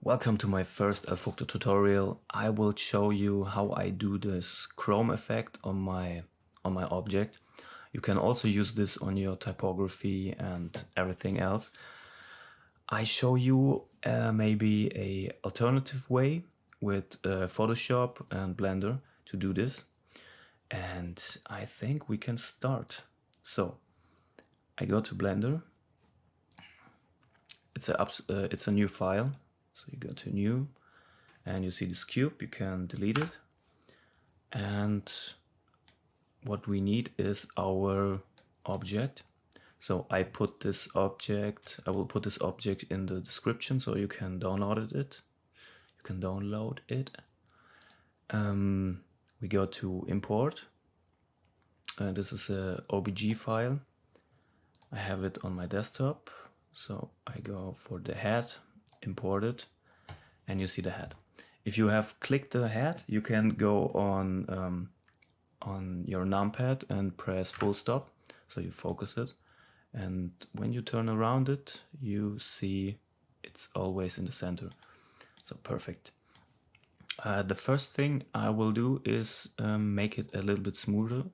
Welcome to my first elvogto tutorial. I will show you how I do this chrome effect on my object. You can also use this on your typography and everything else. I show you maybe a alternative way with Photoshop and Blender to do this, and I think we can start. So I go to Blender. It's a new file. So you go to new and you see this cube, you can delete it. And what we need is our object. So I will put this object in the description so you can download it. We go to import. This is a OBJ file. I have it on my desktop. So I go for the head, import it, and you see the head. If you have clicked the head, you can go on your numpad and press full stop, so you focus it. And when you turn around it, you see it's always in the center. So perfect. The first thing I will do is make it a little bit smoother,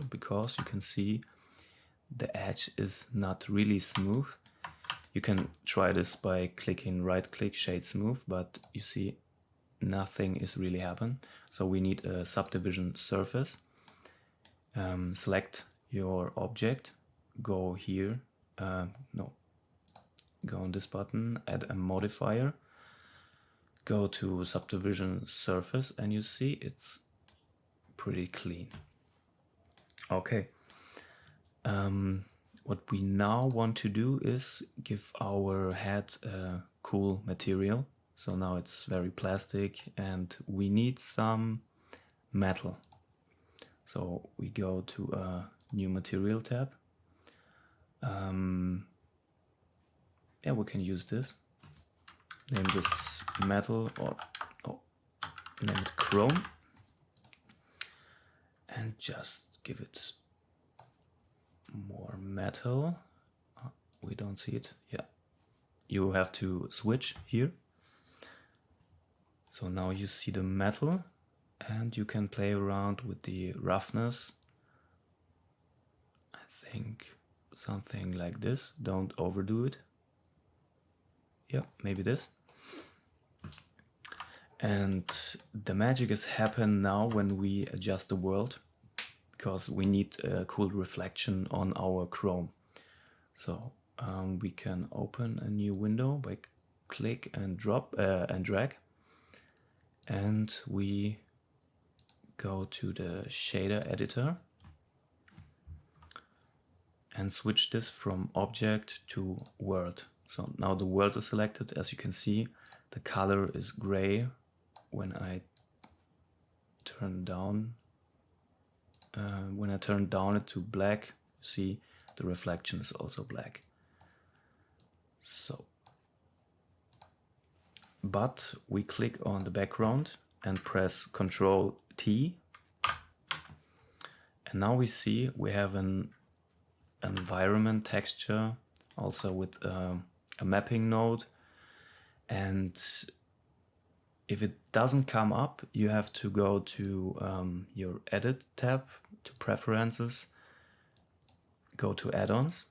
because you can see the edge is not really smooth. You can try this by clicking right click, shade smooth, but you see nothing is really happening. So we need a subdivision surface. Select your object, go here, go on this button, add a modifier, go to subdivision surface, and you see it's pretty clean. Okay. What we now want to do is give our head a cool material. So now it's very plastic and we need some metal. So we go to a new material tab. Yeah, we can use this. Name this metal, or name it chrome. And just give it more metal. We don't see it. Yeah, you have to switch here. So now you see the metal and you can play around with the roughness. I think something like this. Don't overdo it. Yeah, maybe this. And the magic is happen now when we adjust the world, because we need a cool reflection on our chrome. So we can open a new window by click and drop and drag, and we go to the shader editor and switch this from object to world. So now the world is selected. As you can see, the color is gray. When I turn down it to black, you see the reflection is also black. So, but we click on the background and press Ctrl T, and now we see we have an environment texture also with a mapping node. And if it doesn't come up, you have to go to your edit tab, to preferences, go to add-ons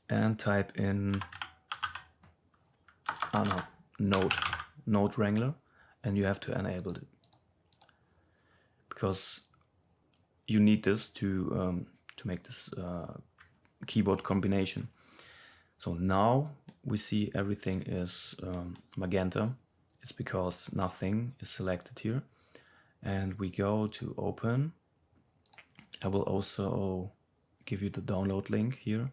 and type in node wrangler, and you have to enable it, because you need this to make this keyboard combination. So now we see everything is magenta. It's because nothing is selected here. And we go to open. I will also give you the download link here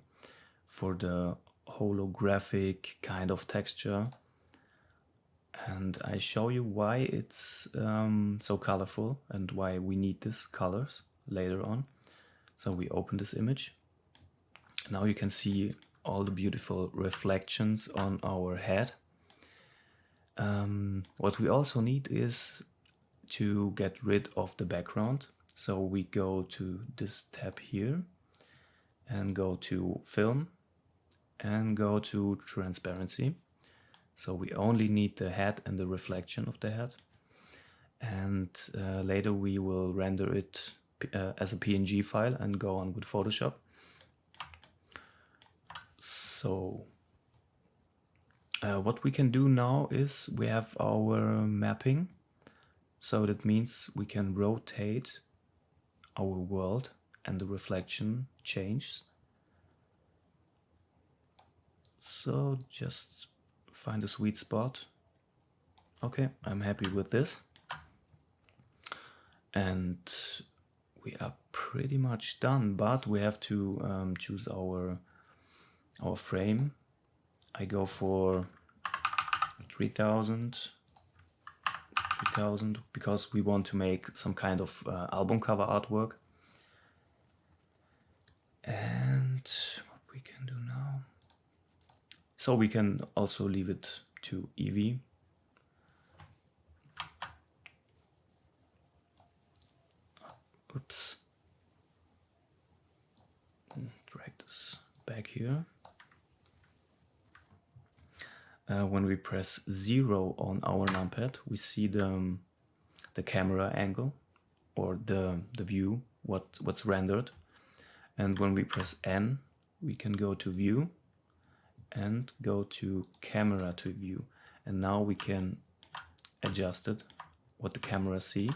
for the holographic kind of texture. And I show you why it's so colorful and why we need these colors later on. So we open this image. Now you can see all the beautiful reflections on our head. What we also need is to get rid of the background. So we go to this tab here and go to film and go to transparency. So we only need the head and the reflection of the head. And later we will render it as a PNG file and go on with Photoshop. So what we can do now is we have our mapping. So that means we can rotate our world and the reflection changes. So just find a sweet spot. Okay, I'm happy with this. And we are pretty much done, but we have to choose our frame. I go for 3000 because we want to make some kind of album cover artwork. And what we can do now, so we can also leave it to Eevee. Oops. Drag this back here. When we press 0 on our numpad, we see the camera angle or the view, what's rendered. And when we press N, we can go to view and go to camera to view. And now we can adjust it, what the camera see.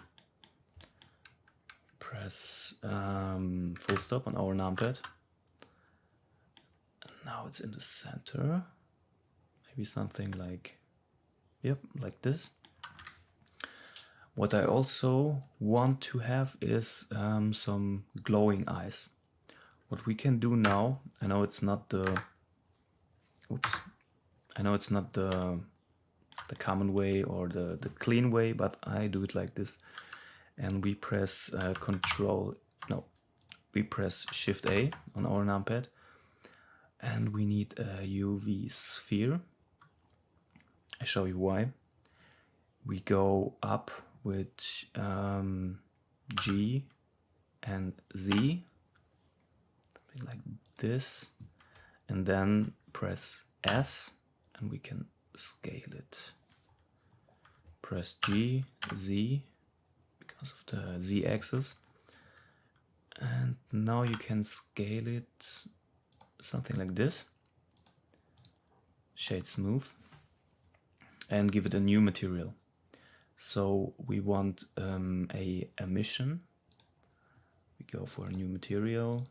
Press full stop on our numpad. And now it's in the center. Maybe something like, yep, like this. What I also want to have is some glowing eyes. What we can do now, I know it's not the, the common way or the clean way, but I do it like this. And we press we press Shift A on our numpad, and we need a UV sphere. I show you why. We go up with G and Z, like this, and then press S, and we can scale it. Press G, Z, because of the Z-axis, and now you can scale it something like this. Shade smooth. And give it a new material. So we want a emission. We go for a new material.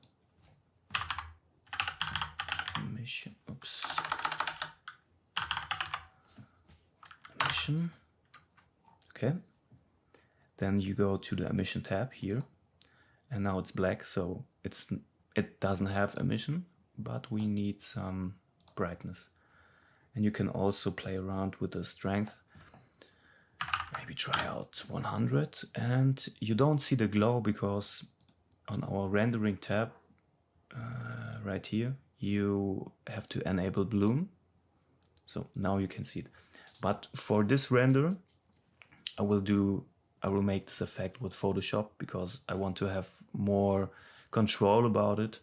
Emission. Oops. Emission. Okay. Then you go to the emission tab here, and now it's black, so it doesn't have emission, but we need some brightness. And you can also play around with the strength. Maybe try out 100. And you don't see the glow because on our rendering tab, right here, you have to enable bloom. So now you can see it. But for this render, I will make this effect with Photoshop because I want to have more control about it.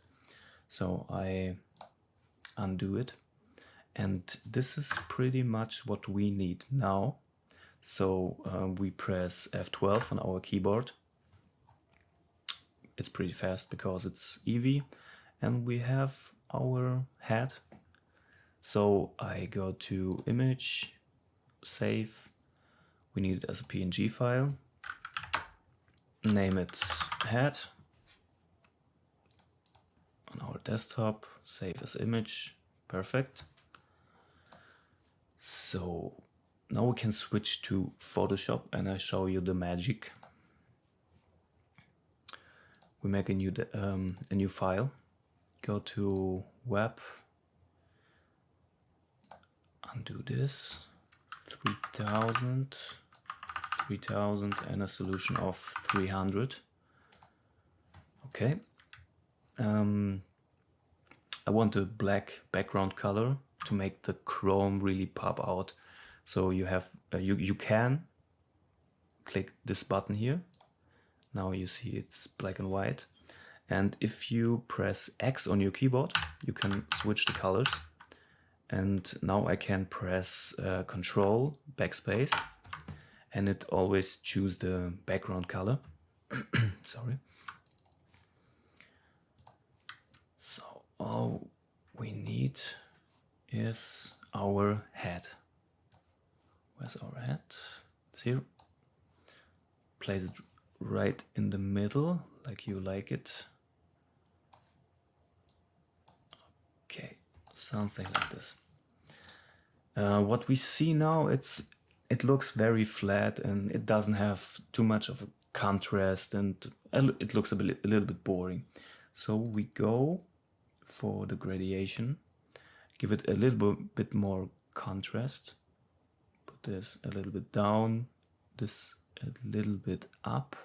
So I undo it. And this is pretty much what we need now. So we press F12 on our keyboard. It's pretty fast because it's Eevee. And we have our head. So I go to Image, Save. We need it as a PNG file. Name it Head. On our desktop, save as image. Perfect. So now we can switch to Photoshop and I show you the magic. We make a new file. Go to Web. Undo this. 3000 and a solution of 300. Okay. I want a black background color to make the chrome really pop out. So you have you can click this button here. Now you see it's black and white. And if you press X on your keyboard, you can switch the colors. And now I can press Control backspace, and it always choose the background color. Sorry. So all we need is our head. Where's our head? It's here. Place it right in the middle, like you like it. Okay, something like this. What we see now, it looks very flat and it doesn't have too much of a contrast, and it looks a little bit boring. So we go for the gradation, give it a little bit more contrast, put this a little bit down, this a little bit up,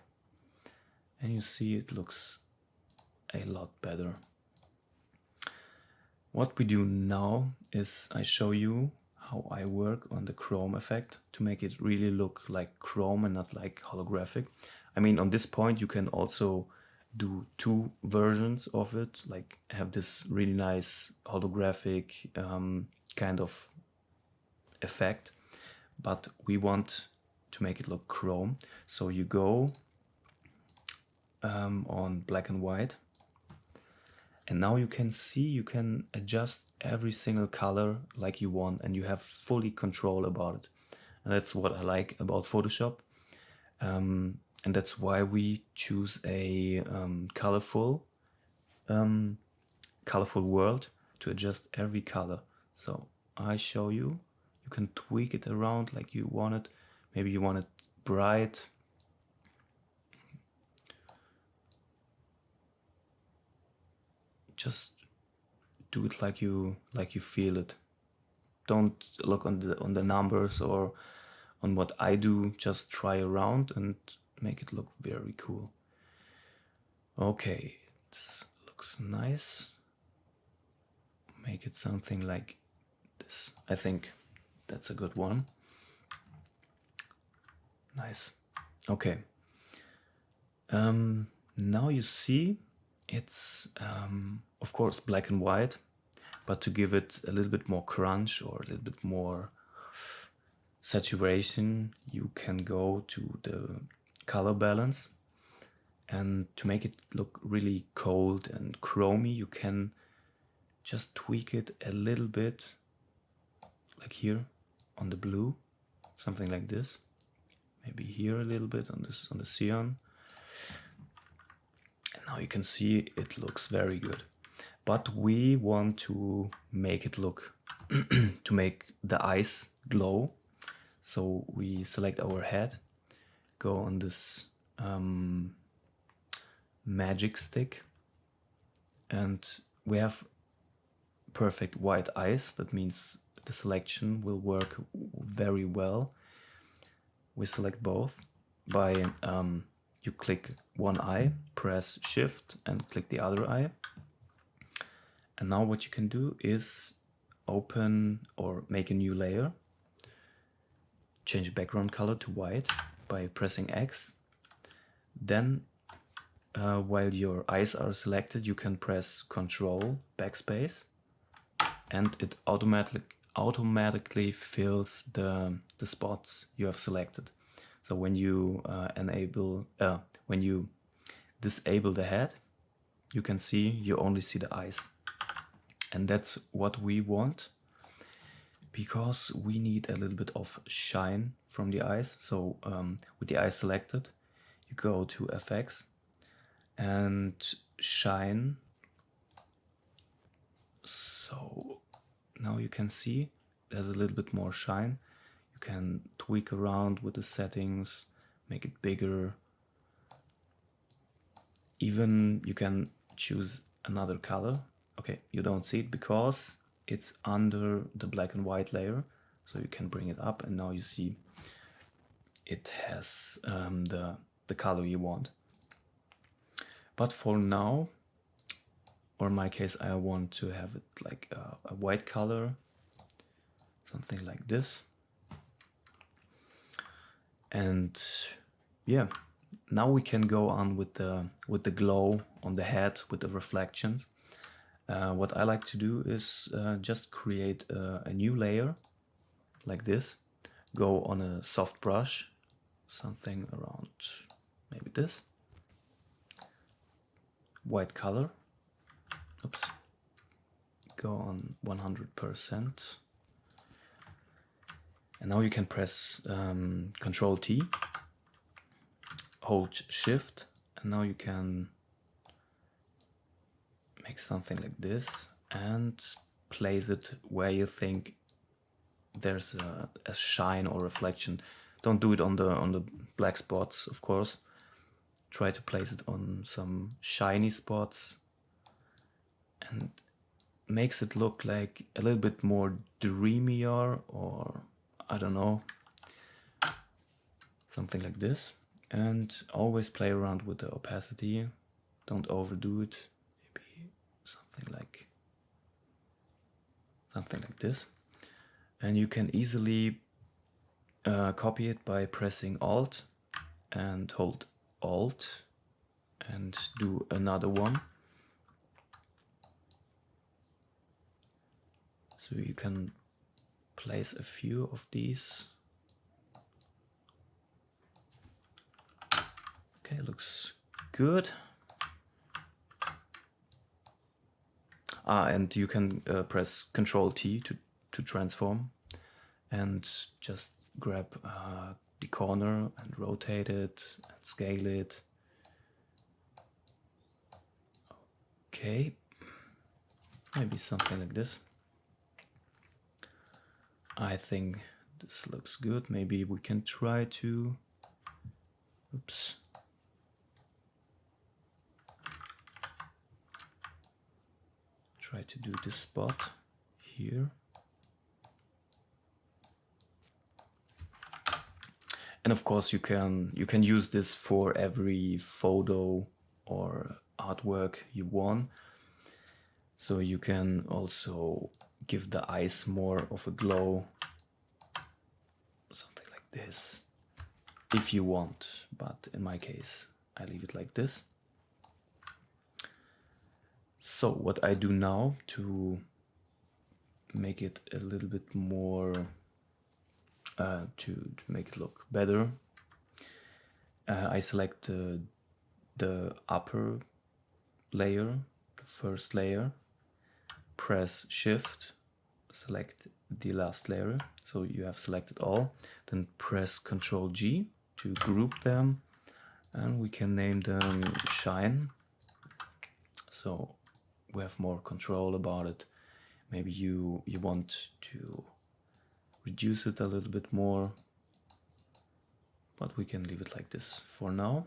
and you see it looks a lot better. What we do now is I show you how I work on the chrome effect to make it really look like chrome and not like holographic. I mean, on this point you can also do two versions of it, like have this really nice holographic kind of effect, but we want to make it look chrome. So you go on black and white, and now you can see you can adjust every single color like you want, and you have fully control about it. And that's what I like about Photoshop. And that's why we choose a colorful world to adjust every color. So I show you, you can tweak it around like you want it. Maybe you want it bright. Just do it like you feel it. Don't look on the numbers or on what I do. Just try around and make it look very cool. Okay, this looks nice. Make it something like this. I think that's a good one. Nice. Okay. Now you see it's of course black and white, but to give it a little bit more crunch or a little bit more saturation, you can go to the color balance, and to make it look really cold and chromy, you can just tweak it a little bit, like here on the blue, something like this. Maybe here a little bit on this, on the cyan. And now you can see it looks very good. But we want to make it look, to make the eyes glow. So we select our head, go on this magic stick, and we have perfect white eyes. That means the selection will work very well. We select both by you click one eye, press shift and click the other eye. And now what you can do is open or make a new layer, change background color to white by pressing X. Then while your eyes are selected, you can press Control backspace, and it automatically fills the spots you have selected. So when you when you disable the head, you can see you only see the eyes. And that's what we want, because we need a little bit of shine from the eyes. So with the eyes selected, you go to FX and shine. So now you can see there's a little bit more shine. You can tweak around with the settings, make it bigger. Even you can choose another color. Okay, you don't see it because it's under the black and white layer. So you can bring it up, and now you see it has the color you want. But for now, or in my case, I want to have it like a white color, something like this. And yeah, now we can go on with the glow on the head, with the reflections. What I like to do is just create a new layer like this. Go on a soft brush, something around maybe this. White color. Oops. Go on 100%. And now you can press Control T, hold Shift, and now you can make something like this and place it where you think there's a shine or reflection. Don't do it on the black spots, of course. Try to place it on some shiny spots, and makes it look like a little bit more dreamier, or I don't know, something like this. And always play around with the opacity. Don't overdo it. Maybe something like this. And you can easily copy it by pressing Alt and hold Alt and do another one. So you can place a few of these. Okay, looks good. And you can press Control T to transform, and just grab the corner and rotate it and scale it. Okay, maybe something like this. I think this looks good. Maybe we can try to, oops. Try to do this spot here. And of course you can use this for every photo or artwork you want. So you can also give the eyes more of a glow, something like this, if you want, but in my case I leave it like this. So what I do now to make it a little bit more, to make it look better, I select the upper layer, the first layer, press Shift, select the last layer, so you have selected all, then press Ctrl G to group them, and we can name them Shine, so we have more control about it. Maybe you want to reduce it a little bit more, but we can leave it like this for now.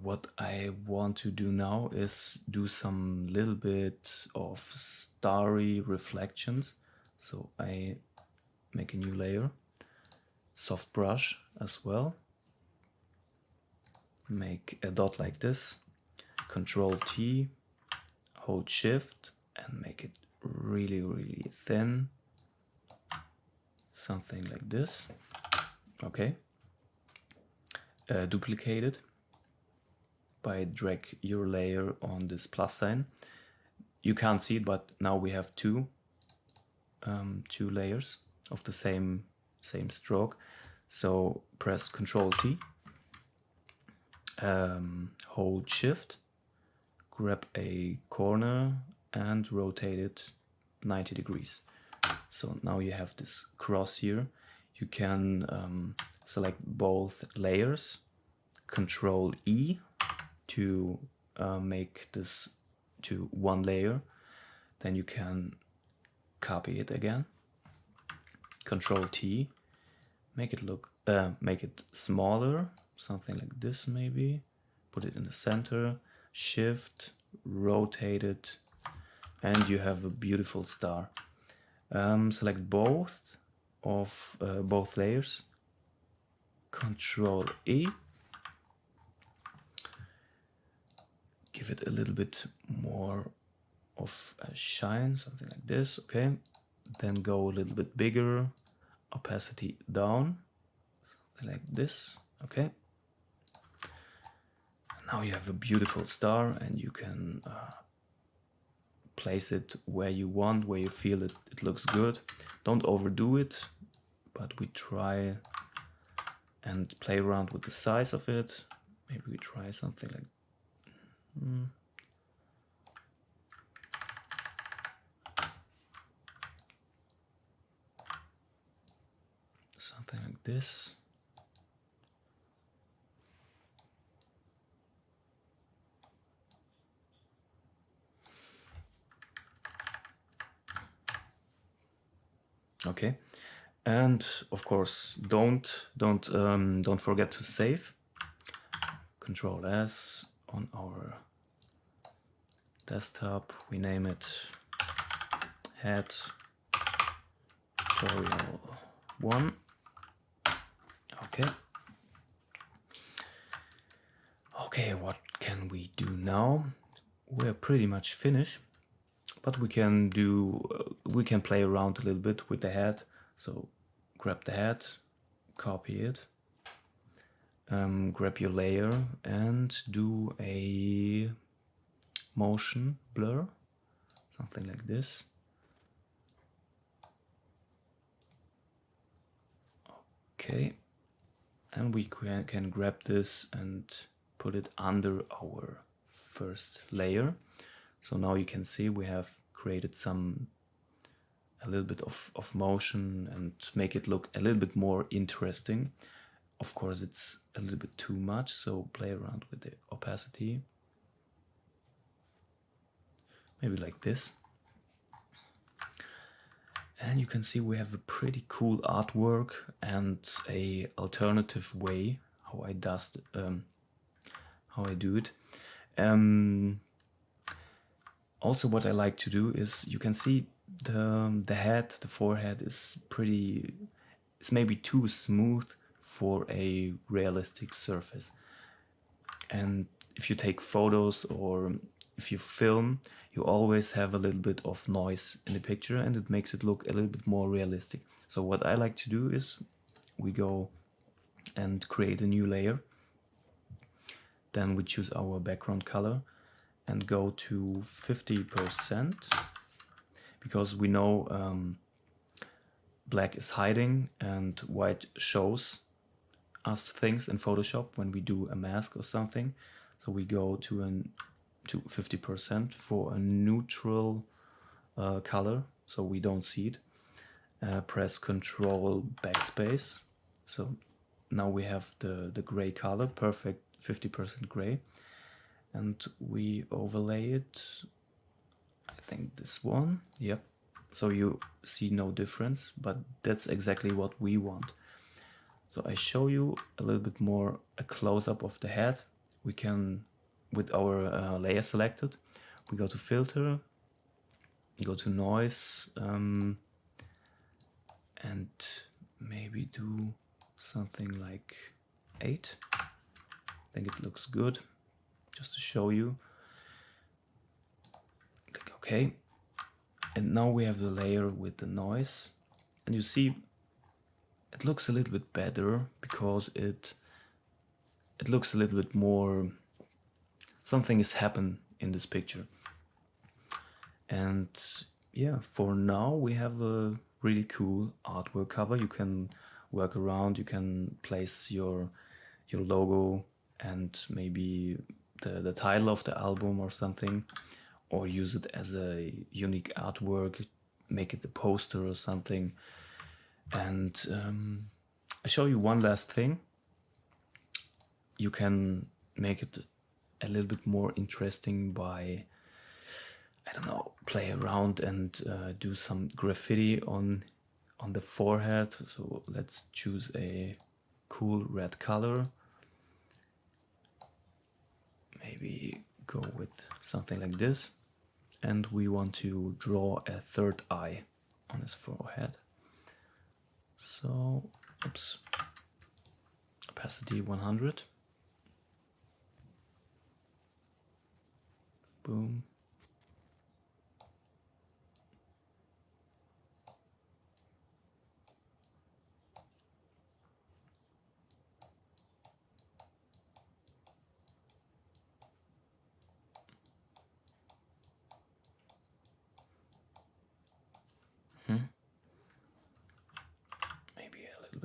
What I want to do now is do some little bit of starry reflections. So I make a new layer, soft brush as well, make a dot like this, Control T, hold Shift and make it really, really thin, something like this. Okay, duplicate it by drag your layer on this plus sign. You can't see it, but now we have two layers of the same stroke. So press Control T, hold Shift, grab a corner and rotate it 90 degrees. So now you have this cross here. You can select both layers, Control E to make this to one layer. Then you can copy it again, Control T, make it smaller, something like this maybe, put it in the center, Shift, rotate it, and you have a beautiful star. Select both layers, Control E, give it a little bit more of a shine, something like this. Okay, then go a little bit bigger, opacity down, something like this. Okay, Now you have a beautiful star, and you can place it where you want, where you feel it looks good. Don't overdo it, but we try and play around with the size of it. Maybe we try something like something like this. Okay, and of course, don't forget to save. Control S on our desktop. We name it Head Tutorial 1. Okay. Okay, what can we do now? We're pretty much finished, but we can play around a little bit with the head. So grab the head, copy it, grab your layer and do a motion blur, something like this. Okay, and we can grab this and put it under our first layer. So now you can see we have created a little bit of motion and make it look a little bit more interesting. Of course, it's a little bit too much, so play around with the opacity. Maybe like this. And you can see we have a pretty cool artwork and a alternative way how I do it. Also, what I like to do is you can see the head, the forehead is it's maybe too smooth for a realistic surface. And if you take photos or if you film, you always have a little bit of noise in the picture and it makes it look a little bit more realistic. So what I like to do is we go and create a new layer. Then we choose our background color and go to 50% because we know black is hiding and white shows us things in Photoshop when we do a mask or something. So we go to 50% for a neutral color so we don't see it. Press Control Backspace. So now we have the gray color, perfect 50% gray. And we overlay it, I think this one, yep. So you see no difference, but that's exactly what we want. So I show you a little bit more a close-up of the head. We can, with our layer selected, we go to Filter, go to Noise, and maybe do something like 8. I think it looks good. Just to show you. Click OK. And now we have the layer with the noise. And you see it looks a little bit better because it looks a little bit more, something has happened in this picture. And yeah, for now we have a really cool artwork cover. You can work around, you can place your logo and maybe the title of the album or something, or use it as a unique artwork, make it a poster or something. And I show you one last thing. You can make it a little bit more interesting by, I don't know, play around and do some graffiti on the forehead. So let's choose a cool red color. Maybe go with something like this. And we want to draw a third eye on his forehead. So, oops, opacity 100. Boom.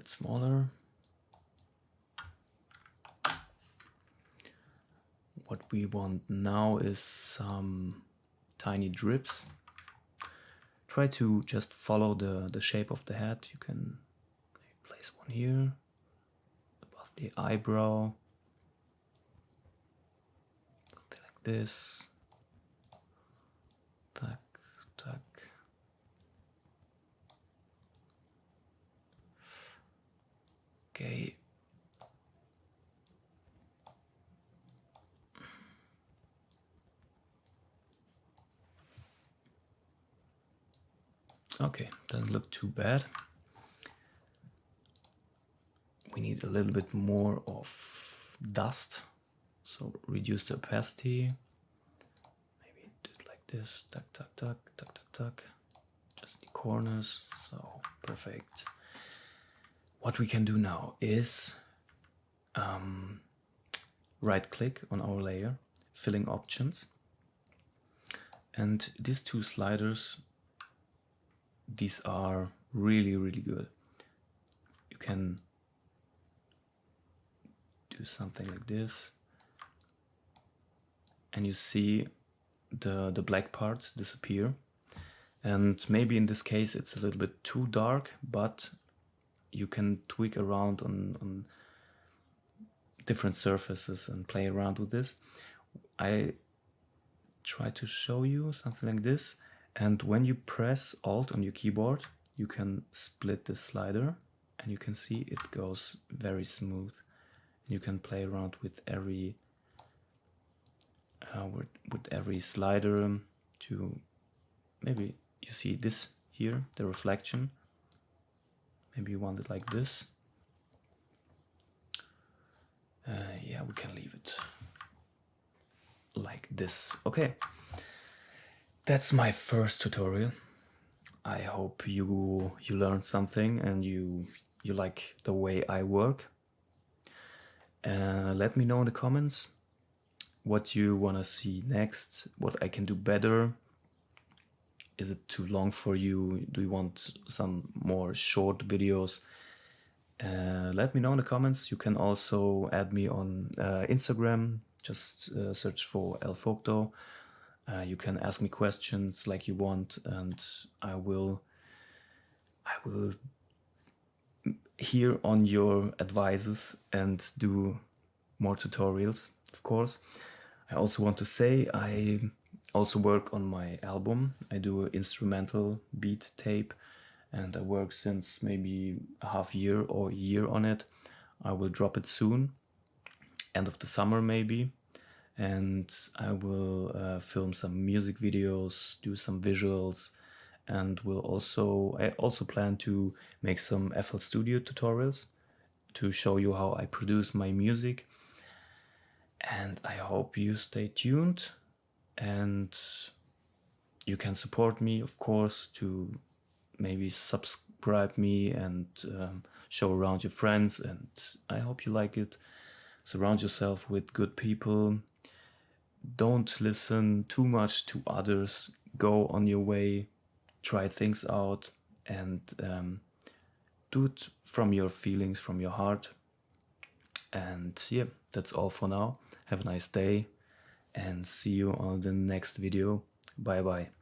bit smaller. What we want now is some tiny drips. Try to just follow the shape of the head. You can maybe place one here, above the eyebrow, something like this. Tack, tack. Okay. Okay, doesn't look too bad. We need a little bit more of dust, so reduce the opacity. Maybe do it like this, tuck, tuck, tuck, tuck, tuck, tuck. Just the corners, so perfect. What we can do now is right click on our layer, filling options, and these two sliders, these are really, really good. You can do something like this, and you see the black parts disappear. And maybe in this case it's a little bit too dark, but you can tweak around on different surfaces and play around with this. I try to show you something like this, and when you press Alt on your keyboard, you can split this slider, and you can see it goes very smooth. You can play around with every slider to, maybe you see this here, the reflection. Maybe you want it like this. Yeah, we can leave it like this. Okay, that's my first tutorial. I hope you learned something and you like the way I work. Let me know in the comments what you want to see next, what I can do better. Is it too long for you? Do you want some more short videos? Let me know in the comments. You can also add me on Instagram. Just search for elvogto. You can ask me questions like you want, and I will hear on your advices and do more tutorials, of course. I also want to say I also work on my album. I do an instrumental beat tape, and I work since maybe a half year or a year on it. I will drop it soon, end of the summer maybe, and I will film some music videos, do some visuals, and I also plan to make some FL Studio tutorials to show you how I produce my music. And I hope you stay tuned, and you can support me, of course, to maybe subscribe me and show around your friends, and I hope you like it. Surround yourself with good people. Don't listen too much to others. Go on your way, try things out, and do it from your feelings, from your heart. And yeah, that's all for now. Have a nice day and see you on the next video. Bye bye.